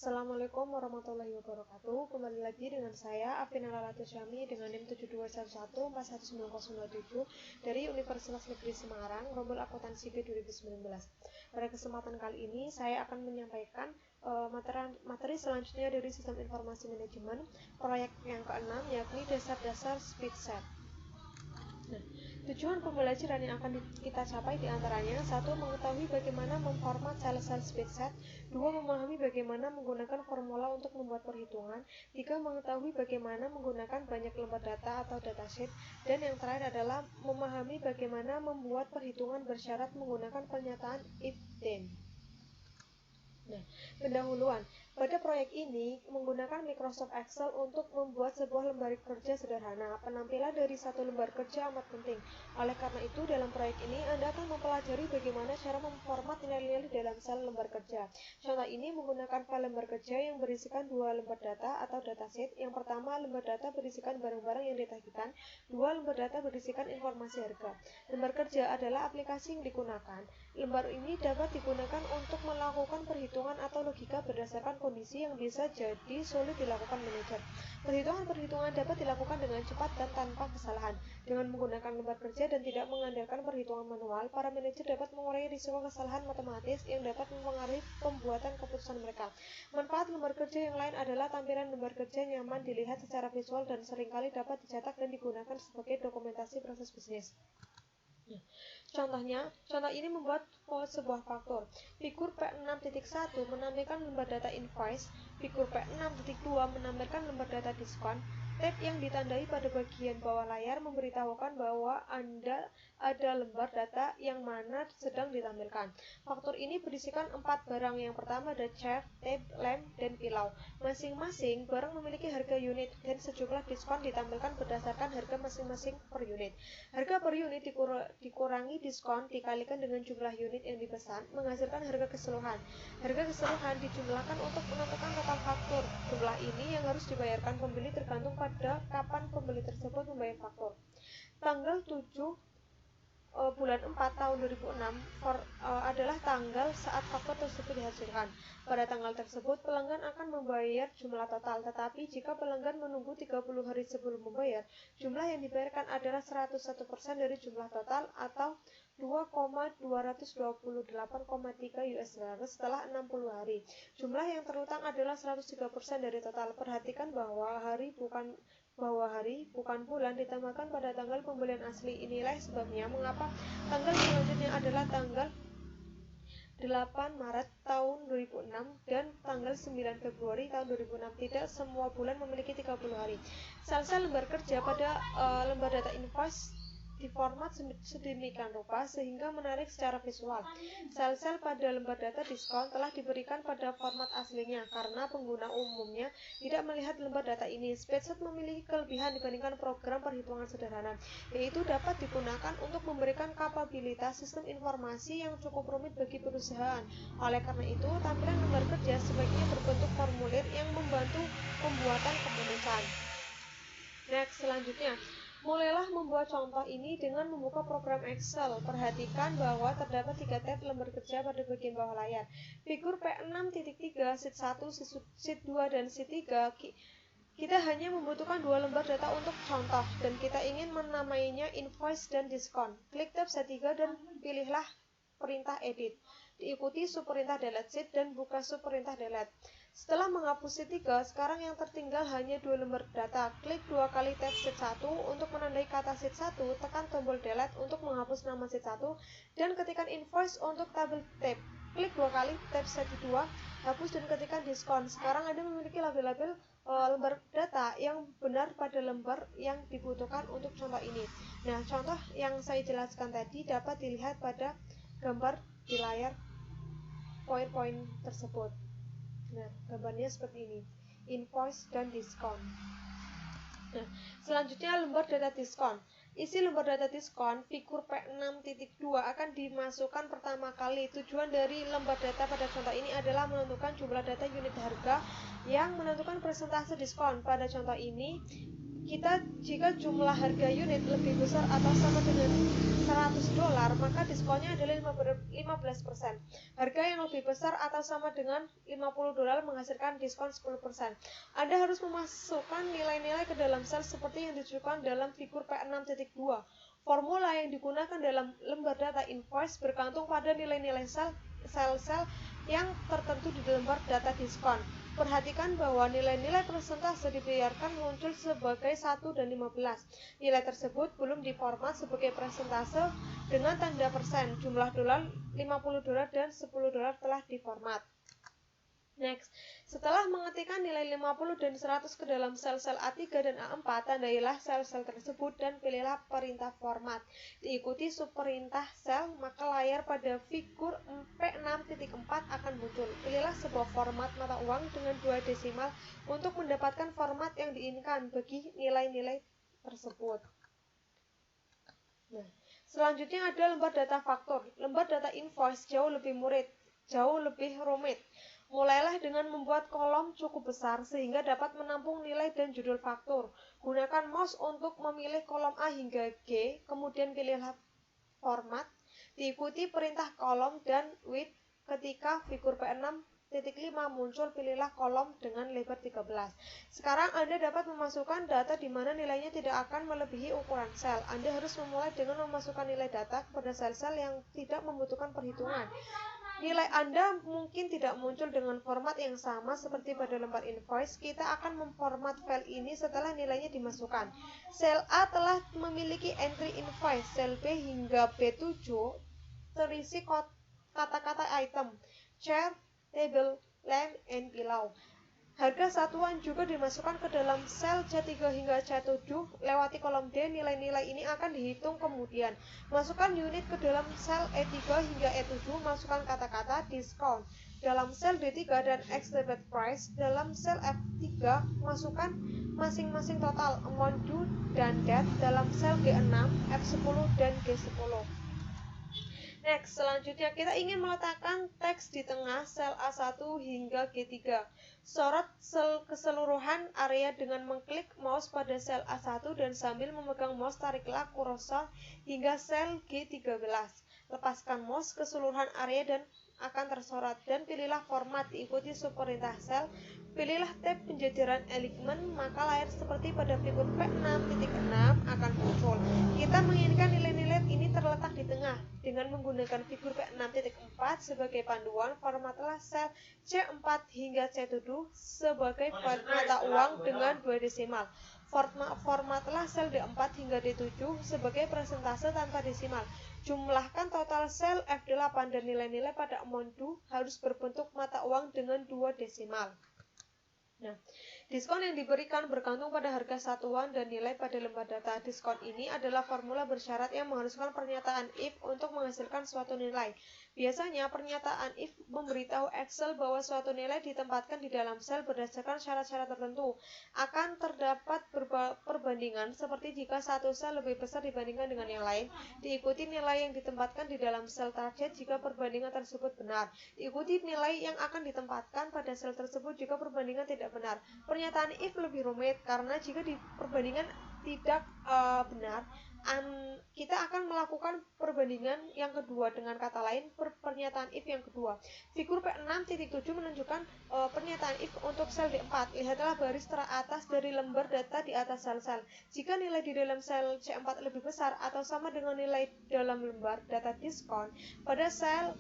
Assalamualaikum warahmatullahi wabarakatuh. Kembali lagi dengan saya Afina Lalatu Syami dengan NIM 7211414927 dari Universitas Negeri Semarang, Rombol Akuntansi B 2019. Pada kesempatan kali ini saya akan menyampaikan materi selanjutnya dari Sistem Informasi Manajemen proyek yang ke-6, yakni dasar-dasar speedset. Tujuan pembelajaran yang akan kita capai diantaranya: 1. Mengetahui bagaimana memformat sel-sel speedset. 2. Memahami bagaimana menggunakan formula untuk membuat perhitungan. 3. Mengetahui bagaimana menggunakan banyak lembar data atau datasheet. Dan yang terakhir adalah memahami bagaimana membuat perhitungan bersyarat menggunakan pernyataan if then. Pendahuluan. Pada proyek ini menggunakan Microsoft Excel untuk membuat sebuah lembar kerja sederhana. Penampilan dari satu lembar kerja amat penting. Oleh karena itu, dalam proyek ini Anda akan mempelajari bagaimana cara memformat nilai-nilai dalam sel lembar kerja. Contoh ini menggunakan file lembar kerja yang berisikan dua lembar data atau datasheet. Yang pertama, lembar data berisikan barang-barang yang ditagihkan. 2. Lembar data berisikan informasi harga. Lembar kerja adalah aplikasi yang digunakan. Lembar ini dapat digunakan untuk melakukan perhitungan atau logika berdasarkan kondisi yang bisa jadi sulit dilakukan manajer. Perhitungan-perhitungan dapat dilakukan dengan cepat dan tanpa kesalahan. Dengan menggunakan lembar kerja dan tidak mengandalkan perhitungan manual, para manajer dapat mengurangi risiko kesalahan matematis yang dapat mempengaruhi pembuatan keputusan mereka. Manfaat lembar kerja yang lain adalah tampilan lembar kerja nyaman dilihat secara visual dan seringkali dapat dicetak dan digunakan sebagai dokumentasi proses bisnis. Contoh ini membuat sebuah faktur. Figur P6.1 menampilkan lembar data invoice. Figur P6.2 menampilkan lembar data diskon. Tab yang ditandai pada bagian bawah layar memberitahukan bahwa ada lembar data yang mana sedang ditampilkan. Faktur ini berisikan 4 barang. Yang pertama ada chair, tab, lamp, dan pilau. Masing-masing barang memiliki harga unit dan sejumlah diskon ditampilkan berdasarkan harga masing-masing per unit. Harga per unit dikurangi diskon dikalikan dengan jumlah unit yang dipesan menghasilkan harga keseluruhan. Harga keseluruhan dijumlahkan untuk menentukan total faktur. Jumlah ini yang harus dibayarkan pembeli tergantung pada kapan pembeli tersebut membayar faktur. Tanggal 7 bulan 4 tahun 2006 adalah tanggal saat faktur tersebut dihasilkan. Pada tanggal tersebut, pelanggan akan membayar jumlah total, tetapi jika pelanggan menunggu 30 hari sebelum membayar, jumlah yang dibayarkan adalah 101% dari jumlah total atau 2,228,3 US dollar setelah 60 hari. Jumlah yang terutang adalah 103% dari total. Perhatikan bahwa hari bukan bulan ditambahkan pada tanggal pembelian asli. Inilah sebabnya mengapa tanggal selanjutnya adalah tanggal 8 Maret tahun 2006 dan tanggal 9 Februari tahun 2006. Tidak semua bulan memiliki 30 hari. Sel-sel lembar kerja pada lembar data invoice diformat sedemikian rupa sehingga menarik secara visual. Sel-sel pada lembar data diskon telah diberikan pada format aslinya karena pengguna umumnya tidak melihat lembar data ini. Speedset memiliki kelebihan dibandingkan program perhitungan sederhana, yaitu dapat digunakan untuk memberikan kapabilitas sistem informasi yang cukup rumit bagi perusahaan. Oleh karena itu, tampilan lembar kerja sebaiknya berbentuk formulir yang membantu pembuatan keputusan. Next, selanjutnya, mulailah membuat contoh ini dengan membuka program Excel. Perhatikan bahwa terdapat 3 tab lembar kerja pada bagian bawah layar. Figur P6.3, sheet 1, sheet 2, dan sheet 3. Kita hanya membutuhkan 2 lembar data untuk contoh, dan kita ingin menamainya invoice dan diskon. Klik tab sheet 3 dan pilihlah perintah edit. Diikuti subperintah delete sheet dan buka subperintah delete. Setelah menghapus sheet 3, sekarang yang tertinggal hanya 2 lembar data. Klik 2 kali tab sheet 1 untuk menandai kata sheet 1, tekan tombol delete untuk menghapus nama sheet 1, dan ketikkan invoice untuk tabel tab. Klik 2 kali tab sheet 2, hapus dan ketikkan diskon. Sekarang Anda memiliki label-label lembar data yang benar pada lembar yang dibutuhkan untuk contoh ini. Nah, contoh yang saya jelaskan tadi dapat dilihat pada gambar di layar PowerPoint tersebut. Nah, gambarnya seperti ini, invoice dan diskon. Nah, selanjutnya lembar data diskon. Isi lembar data diskon figur P6.2 akan dimasukkan pertama kali. Tujuan dari lembar data pada contoh ini adalah menentukan jumlah data unit harga yang menentukan persentase diskon. Pada contoh ini, Jika jumlah harga unit lebih besar atau sama dengan $100, maka diskonnya adalah 15%. Harga yang lebih besar atau sama dengan $50 menghasilkan diskon 10%. Anda harus memasukkan nilai-nilai ke dalam sel seperti yang ditunjukkan dalam figur P6.2. Formula yang digunakan dalam lembar data invoice bergantung pada nilai-nilai sel-sel yang tertentu di lembar data diskon. Perhatikan bahwa nilai-nilai persentase dibiarkan muncul sebagai 1 dan 15. Nilai tersebut belum diformat sebagai persentase dengan tanda persen. Jumlah dolar, $50 dan $10 telah diformat. Next, setelah mengetikkan nilai 50 dan 100 ke dalam sel-sel A3 dan A4, tandailah sel-sel tersebut dan pilihlah perintah format. Diikuti subperintah sel, maka layar pada figur P6.4 akan muncul. Pilihlah sebuah format mata uang dengan 2 desimal untuk mendapatkan format yang diinginkan bagi nilai-nilai tersebut. Nah, selanjutnya ada lembar data faktur. Lembar data invoice jauh lebih rumit. Mulailah dengan membuat kolom cukup besar sehingga dapat menampung nilai dan judul faktur. Gunakan mouse untuk memilih kolom A hingga G, kemudian pilihlah format. Diikuti perintah kolom dan width. Ketika figur P6.5 muncul, pilihlah kolom dengan lebar 13. Sekarang Anda dapat memasukkan data di mana nilainya tidak akan melebihi ukuran sel. Anda harus memulai dengan memasukkan nilai data kepada sel-sel yang tidak membutuhkan perhitungan. Nilai Anda mungkin tidak muncul dengan format yang sama seperti pada lembar invoice. Kita akan memformat file ini setelah nilainya dimasukkan. Sel A telah memiliki entry invoice. Sel B hingga B7 terisi kata-kata item, chair, table, lamp, and below. Harga satuan juga dimasukkan ke dalam sel C3 hingga C7. Lewati kolom D, nilai-nilai ini akan dihitung kemudian. Masukkan unit ke dalam sel E3 hingga E7. Masukkan kata-kata discount dalam sel D3 dan expected price dalam sel F3. Masukkan masing-masing total amount due dan debt dalam sel G6, F10, dan G10. Next, selanjutnya kita ingin meletakkan teks di tengah sel A1 hingga G3. Sorot keseluruhan area dengan mengklik mouse pada sel A1 dan sambil memegang mouse tariklah kursor hingga sel G13. Lepaskan mouse keseluruhan area dan akan tersorot dan pilihlah format. Ikuti subperintah sel. Pilihlah tab penjajaran elemen, maka layar seperti pada figur P6.6 akan muncul. Kita menginginkan nilai-nilai ini terletak di tengah. Dengan menggunakan figur P6.4 sebagai panduan, formatlah sel C4 hingga C7 sebagai mata uang dengan 2 desimal. Formatlah sel D4 hingga D7 sebagai persentase tanpa desimal. Jumlahkan total sel F8 dan nilai-nilai pada amount due harus berbentuk mata uang dengan 2 desimal. Nah, diskon yang diberikan bergantung pada harga satuan dan nilai pada lembar data. Diskon ini adalah formula bersyarat yang mengharuskan pernyataan if untuk menghasilkan suatu nilai. Biasanya, pernyataan if memberitahu Excel bahwa suatu nilai ditempatkan di dalam sel berdasarkan syarat-syarat tertentu. Akan terdapat perbandingan seperti jika satu sel lebih besar dibandingkan dengan yang lain. Diikuti nilai yang ditempatkan di dalam sel target jika perbandingan tersebut benar. Diikuti nilai yang akan ditempatkan pada sel tersebut jika perbandingan tidak benar. Pernyataan if lebih rumit karena jika di perbandingan tidak benar, kita akan melakukan perbandingan yang kedua. Dengan kata lain, pernyataan if yang kedua. Figur P6.7 menunjukkan pernyataan if untuk sel D4. Lihatlah baris teratas dari lembar data di atas sel-sel. Jika nilai di dalam sel C4 lebih besar atau sama dengan nilai dalam lembar data diskon pada sel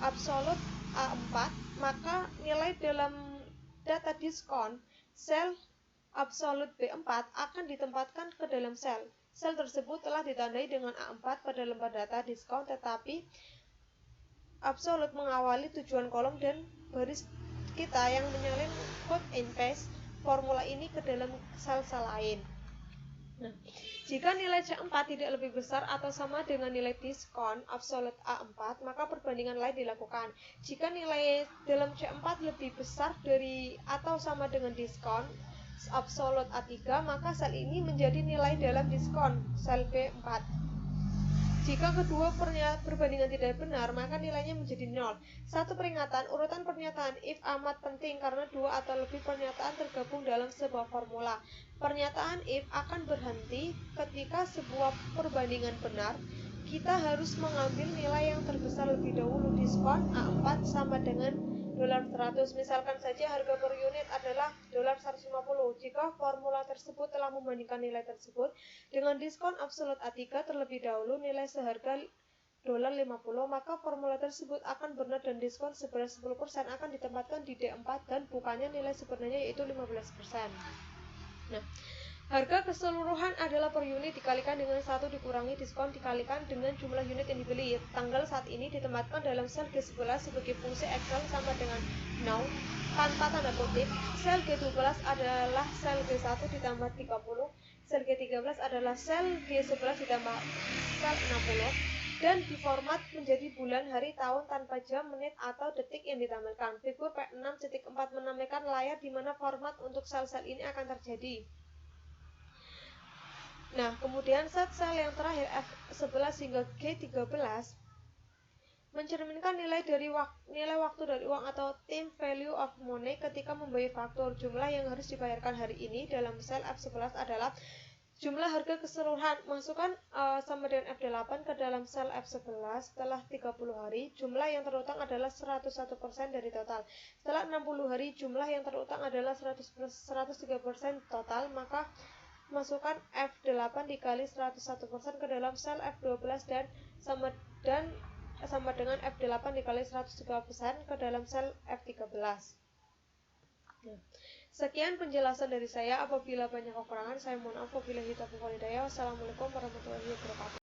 absolute A4, maka nilai dalam data diskon sel absolute B4 akan ditempatkan ke dalam sel. Sel tersebut telah ditandai dengan A4 pada lembar data diskon, tetapi absolute mengawali tujuan kolom dan baris kita yang menyalin copy and paste formula ini ke dalam sel-sel lain. Nah, jika nilai C4 tidak lebih besar atau sama dengan nilai diskon absolute A4, maka perbandingan lain dilakukan. Jika nilai dalam C4 lebih besar dari atau sama dengan diskon absolute A3, maka sel ini menjadi nilai dalam diskon sel B4. Jika kedua perbandingan tidak benar, maka nilainya menjadi 0. Satu peringatan, urutan pernyataan if amat penting karena dua atau lebih pernyataan tergabung dalam sebuah formula. Pernyataan if akan berhenti ketika sebuah perbandingan benar. Kita harus mengambil nilai yang terbesar lebih dahulu. Diskon A4 sama dengan $100. Misalkan saja harga per unit adalah $150. Jika formula tersebut telah membandingkan nilai tersebut dengan diskon absolut A3 terlebih dahulu nilai seharga $50, maka formula tersebut akan benar dan diskon seberat 10% akan ditempatkan di D4 dan bukannya nilai sebenarnya yaitu 15%. Nah, harga keseluruhan adalah per unit dikalikan dengan 1 dikurangi diskon dikalikan dengan jumlah unit yang dibeli. Tanggal saat ini ditempatkan dalam sel G11 sebagai fungsi Excel sama dengan now tanpa tanda kutip. Sel G12 adalah sel G1 ditambah 30. Sel G13 adalah sel G11 ditambah sel 60. Dan diformat menjadi bulan, hari, tahun tanpa jam, menit, atau detik yang ditampilkan. Figur P6.4 menampilkan layar di mana format untuk sel-sel ini akan terjadi. Nah, kemudian sel yang terakhir F11 hingga G13 mencerminkan nilai waktu dari uang atau time value of money ketika membayar faktur. Jumlah yang harus dibayarkan hari ini dalam sel F11 adalah jumlah harga keseluruhan. Masukkan sama dengan F8 ke dalam sel F11 setelah 30 hari. Jumlah yang terutang adalah 101% dari total. Setelah 60 hari, jumlah yang terutang adalah 103% total, maka masukkan F8 dikali 101% ke dalam sel F12 dan sama dengan F8 dikali 103% ke dalam sel F13. Nah, sekian penjelasan dari saya. Apabila banyak kekurangan, saya mohon maaf. Wabillahi taufiq wal hidayah. Wassalamualaikum warahmatullahi wabarakatuh.